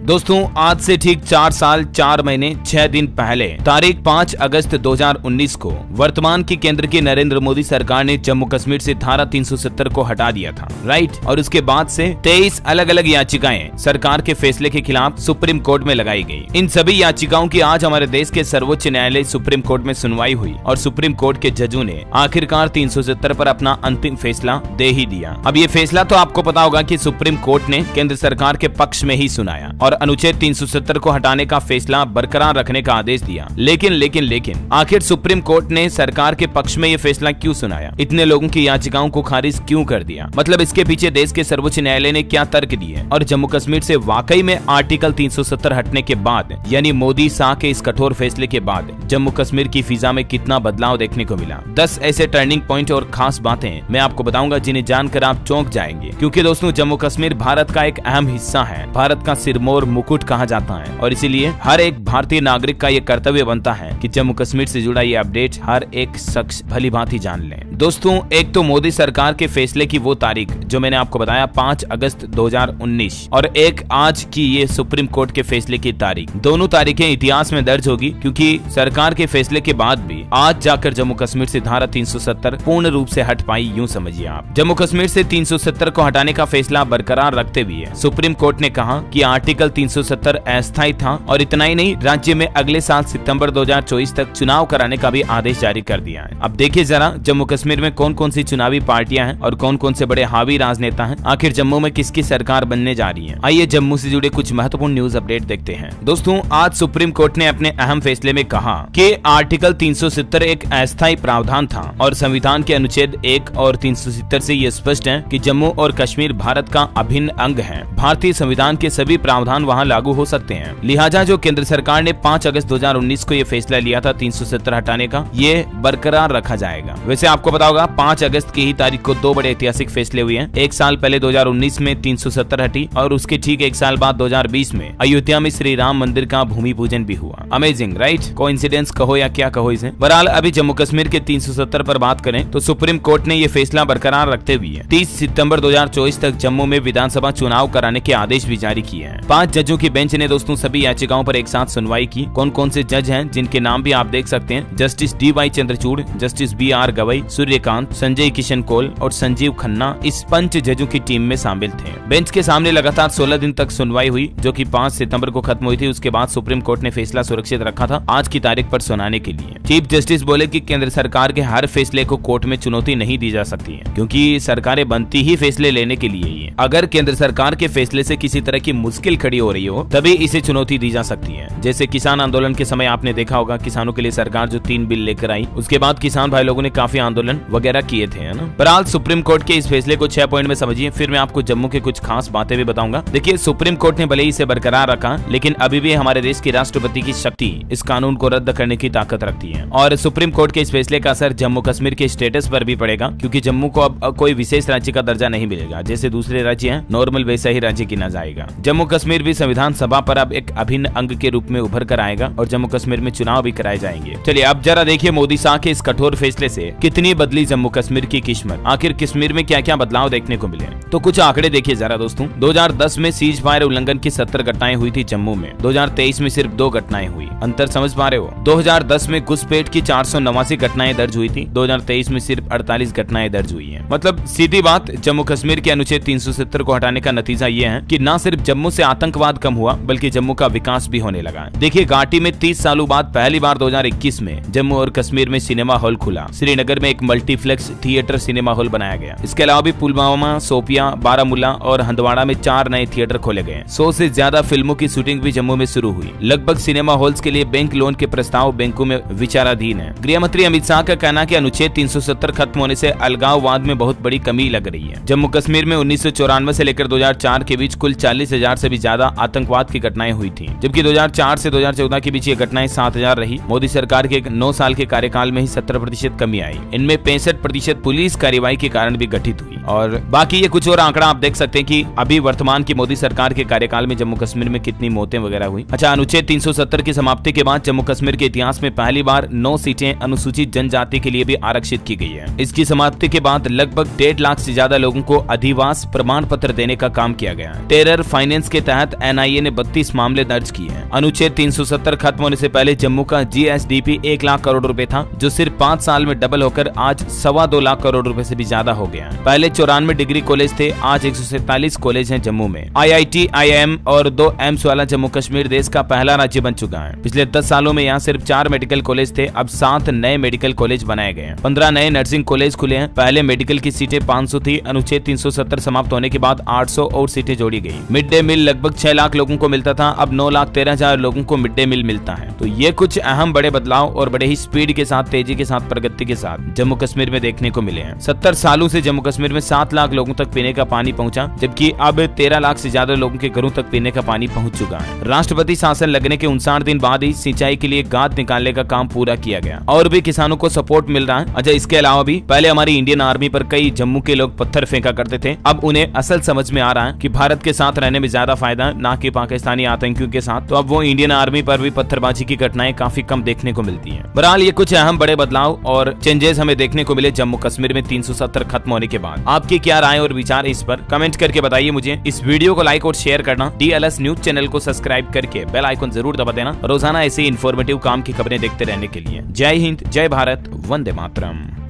दोस्तों आज से ठीक 4 साल 4 महीने 6 दिन पहले तारीख 5 अगस्त 2019 को वर्तमान की केंद्र की नरेंद्र मोदी सरकार ने जम्मू कश्मीर से धारा 370 को हटा दिया था, राइट। और उसके बाद से 23 अलग अलग याचिकाएं सरकार के फैसले के खिलाफ सुप्रीम कोर्ट में लगाई गई। इन सभी याचिकाओं की आज हमारे देश के सर्वोच्च न्यायालय सुप्रीम कोर्ट में सुनवाई हुई और सुप्रीम कोर्ट के जजों ने आखिरकार 370 पर अपना अंतिम फैसला दे ही दिया। अब ये फैसला तो आपको पता होगा कि सुप्रीम कोर्ट ने केंद्र सरकार के पक्ष में ही सुनाया और अनुच्छेद 370 को हटाने का फैसला बरकरार रखने का आदेश दिया। लेकिन आखिर सुप्रीम कोर्ट ने सरकार के पक्ष में ये फैसला क्यों सुनाया? इतने लोगों की याचिकाओं को खारिज क्यों कर दिया? मतलब इसके पीछे देश के सर्वोच्च न्यायालय ने क्या तर्क दिए? और जम्मू कश्मीर से वाकई में आर्टिकल 370 हटने के बाद यानी मोदी शाह के इस कठोर फैसले के बाद जम्मू कश्मीर की फिजा में कितना बदलाव देखने को मिला? 10 ऐसे टर्निंग पॉइंट और खास बातें मैं आपको बताऊंगा जिन्हें जानकर आप चौंक जाएंगे, क्योंकि दोस्तों जम्मू कश्मीर भारत का एक अहम हिस्सा है, भारत का सिरमौर मुकुट कहा जाता है और इसीलिए हर एक भारतीय नागरिक का ये कर्तव्य बनता है कि जम्मू कश्मीर से जुड़ा ये अपडेट हर एक शख्स भली भांति जान ले। दोस्तों एक तो मोदी सरकार के फैसले की वो तारीख जो मैंने आपको बताया 5 अगस्त 2019 और एक आज की ये सुप्रीम कोर्ट के फैसले की तारीख, दोनों तारीखें इतिहास में दर्ज होगी, क्योंकि सरकार के फैसले के बाद भी आज जाकर जम्मू कश्मीर से धारा 370 पूर्ण रूप से हट पाई, यूं समझिए आप। जम्मू कश्मीर से 370 को हटाने का फैसला बरकरार रखते हुए सुप्रीम कोर्ट ने कहा कि आर्टिकल 370 अस्थायी था और इतना ही नहीं, राज्य में अगले साल सितंबर 2024 तक चुनाव कराने का भी आदेश जारी कर दिया है। अब देखिए जरा जम्मू कश्मीर में कौन कौन सी चुनावी पार्टियां हैं और कौन कौन से बड़े हावी राजनेता हैं। आखिर जम्मू में किसकी सरकार बनने जा रही है? आइए जम्मू से जुड़े कुछ महत्वपूर्ण न्यूज अपडेट देखते हैं। दोस्तों आज सुप्रीम कोर्ट ने अपने अहम फैसले में कहा कि आर्टिकल 370 एक अस्थायी प्रावधान था और संविधान के अनुच्छेद 1 और 370 से ये स्पष्ट है कि जम्मू और कश्मीर भारत का अभिन्न अंग है। भारतीय संविधान के सभी प्रावधान वहाँ लागू हो सकते हैं। लिहाजा जो केंद्र सरकार ने 5 अगस्त 2019 को ये फैसला लिया था 370 हटाने का, ये बरकरार रखा जाएगा। वैसे आपको पता होगा 5 अगस्त की ही तारीख को 2 बड़े ऐतिहासिक फैसले हुए हैं। एक साल पहले 2019 में 370 हटी और उसके ठीक एक साल बाद 2020 में अयोध्या में श्री राम मंदिर का भूमि पूजन भी हुआ। Amazing, right? कोइंसिडेंस कहो या क्या कहो इसे। बहरहाल अभी जम्मू कश्मीर के 370 पर बात करें तो सुप्रीम कोर्ट ने ये फैसला बरकरार रखते हुए 30 सितंबर 2024 तक जम्मू में विधानसभा चुनाव कराने के आदेश भी जारी किए हैं। 5 जजों की बेंच ने दोस्तों सभी याचिकाओं पर एक साथ सुनवाई की। कौन कौन से जज हैं जिनके नाम भी आप देख सकते हैं? Justice DY Chandrachud, justice BR Gavai, Suryakant, Sanjay Kishan Kaul और संजीव खन्ना इस 5 जजों की टीम में शामिल थे। बेंच के सामने लगातार 16 दिन तक सुनवाई हुई, जो कि 5 सितंबर को खत्म हुई थी। उसके बाद सुप्रीम कोर्ट ने फैसला सुरक्षित रखा था आज की तारीख पर सुनाने के लिए। चीफ जस्टिस बोले कि केंद्र सरकार के हर फैसले को कोर्ट में चुनौती नहीं दी जा सकती है, क्योंकि सरकारें बनती ही फैसले लेने के लिए ही है। अगर केंद्र सरकार के फैसले से किसी तरह की मुश्किल खड़ी हो रही हो तभी इसे चुनौती दी जा सकती है। जैसे किसान आंदोलन के समय आपने देखा होगा, किसानों के लिए सरकार जो 3 बिल लेकर आई, उसके बाद किसान भाई लोगों ने काफी आंदोलन वगैरह किए थे, है ना। बहरहाल सुप्रीम कोर्ट के इस फैसले को 6 पॉइंट में समझिए, फिर मैं आपको जम्मू के कुछ खास बातें भी बताऊंगा। देखिए सुप्रीम कोर्ट ने भले ही इसे बरकरार रखा, लेकिन अभी भी हमारे देश के राष्ट्रपति की शक्ति इस कानून को रद्द करने की ताकत रखती है और सुप्रीम कोर्ट के इस फैसले का असर जम्मू कश्मीर के स्टेटस पर भी पड़ेगा, क्योंकि जम्मू को अब कोई विशेष राज्य का दर्जा नहीं मिलेगा। जैसे दूसरे राज्य हैं नॉर्मल वैसा ही राज्य गिना जाएगा। जम्मू कश्मीर भी संविधान सभा पर अब एक अभिन्न अंग के रूप में उभर कर आएगा और जम्मू कश्मीर में चुनाव भी कराए जाएंगे। चलिए अब जरा देखिए मोदी शाह के इस कठोर फैसले से कितनी बदली जम्मू कश्मीर की किस्मत। आखिर कश्मीर में क्या क्या बदलाव देखने को मिले, तो कुछ आंकड़े देखिए जरा दोस्तों। 2010 में सीज फायर उल्लंघन की 70 घटनाएं हुई थी जम्मू में, 2023 में सिर्फ 2 घटनाएं हुई। अंतर समझ पा रहे हो? 2010 में घुसपैठ की 489 घटनाएं दर्ज हुई थी, 2023 में सिर्फ 48 घटनाएं दर्ज हुई हैं। मतलब सीधी बात, जम्मू कश्मीर के अनुच्छेद 370 को हटाने का नतीजा ये है कि न सिर्फ जम्मू से आतंकवाद कम हुआ बल्कि जम्मू का विकास भी होने लगा। देखिए घाटी में 30 सालों बाद पहली बार 2021 में जम्मू और कश्मीर में सिनेमा हॉल खुला। श्रीनगर में एक मल्टीप्लेक्स थिएटर सिनेमा हॉल बनाया गया। इसके अलावा भी पुलवामा, शोपियां, बारामूला और हंदवाड़ा में 4 नए थिएटर खोले गए। 100 से ज्यादा फिल्मों की शूटिंग भी जम्मू में शुरू हुई। लगभग सिनेमा हॉल्स के लिए बैंक लोन के प्रस्ताव बैंकों में विचाराधीन है। गृह मंत्री अमित शाह का कहना कि अनुच्छेद 370 खत्म होने से अलगाववाद में बहुत बड़ी कमी लग रही है। जम्मू कश्मीर में 1994 से लेकर 2004 के बीच कुल 40,000 से भी ज्यादा आतंकवाद की घटनाएं हुई थी, जबकि 2004 से 2014 के बीच ये घटनाएं 7,000 रही। मोदी सरकार के 9 साल के कार्यकाल में ही 70% कमी आई। इनमें 65% पुलिस कार्रवाई के कारण भी गठित हुई। और बाकी ये कुछ और आंकड़ा आप देख सकते हैं कि अभी वर्तमान की मोदी सरकार के कार्यकाल में जम्मू कश्मीर में कितनी मौतें वगैरह हुई। अच्छा, अनुच्छेद 370 की समाप्ति के बाद जम्मू कश्मीर के इतिहास में पहली बार 9 सीटें अनुसूचित जनजाति के लिए भी आरक्षित की गई है। इसकी समाप्ति के बाद लगभग 1.5 लाख से ज्यादा लोगों को अधिवास प्रमाण पत्र देने का काम किया गया। टेरर फाइनेंस के तहत NIA ने 32 मामले दर्ज किए हैं। अनुच्छेद 370 खत्म होने से पहले जम्मू का GSDP 1 लाख करोड़ रुपए था, जो सिर्फ 5 साल में डबल होकर आज 2.25 लाख करोड़ रुपए से भी ज्यादा हो गया। पहले 94 डिग्री कॉलेज थे, आज 147 कॉलेज हैं जम्मू में। IIT, IIM और 2 एम्स वाला जम्मू कश्मीर देश का पहला राज्य बन चुका है। पिछले 10 सालों में यहाँ सिर्फ 4 मेडिकल कॉलेज थे, अब 7 नए मेडिकल कॉलेज बनाए गए हैं। 15 नए नर्सिंग कॉलेज खुले हैं। पहले मेडिकल की सीटें 500 थी, अनुच्छेद 370 समाप्त होने के बाद 800 और सीटें जोड़ी गई। मिड डे मील लगभग 6 लाख लोगों को मिलता था, अब 9,13,000 लोगों को मिड डे मील मिलता है। तो ये कुछ अहम बड़े बदलाव और बड़े ही स्पीड के साथ, तेजी के साथ, प्रगति के साथ जम्मू कश्मीर में देखने को मिले हैं। 70 सालों से जम्मू कश्मीर में 7 लाख लोगों तक पीने का पानी पहुंचा, जबकि अब 13 लाख से ज्यादा लोगों के घरों तक पीने का पानी पहुंच चुका है। राष्ट्रपति शासन लगने के 59 दिन बाद ही सिंचाई के लिए गाद निकालने का काम पूरा किया गया और भी किसानों को सपोर्ट मिल रहा है। अच्छा, इसके अलावा भी पहले हमारी इंडियन आर्मी पर कई जम्मू के लोग पत्थर फेंका करते थे, अब उन्हें असल समझ में आ रहा है कि भारत के साथ रहने में ज्यादा फायदा ना कि पाकिस्तानी आतंकियों के साथ। तो अब वो इंडियन आर्मी पर भी पत्थरबाजी की घटनाएं काफी कम देखने को मिलती हैं। बहरहाल ये कुछ अहम बड़े बदलाव और चेंजेस हमें देखने को मिले जम्मू कश्मीर में 370 खत्म होने के बाद। आपकी क्या राय और विचार इस पर कमेंट करके बताइए मुझे। इस वीडियो को लाइक और शेयर करना, DLS न्यूज चैनल को सब्सक्राइब करके बेल आइकन जरूर दबा देना, रोजाना ऐसे इन्फॉर्मेटिव काम की खबरें देखते रहने के लिए। जय हिंद, जय भारत, वंदे मातरम।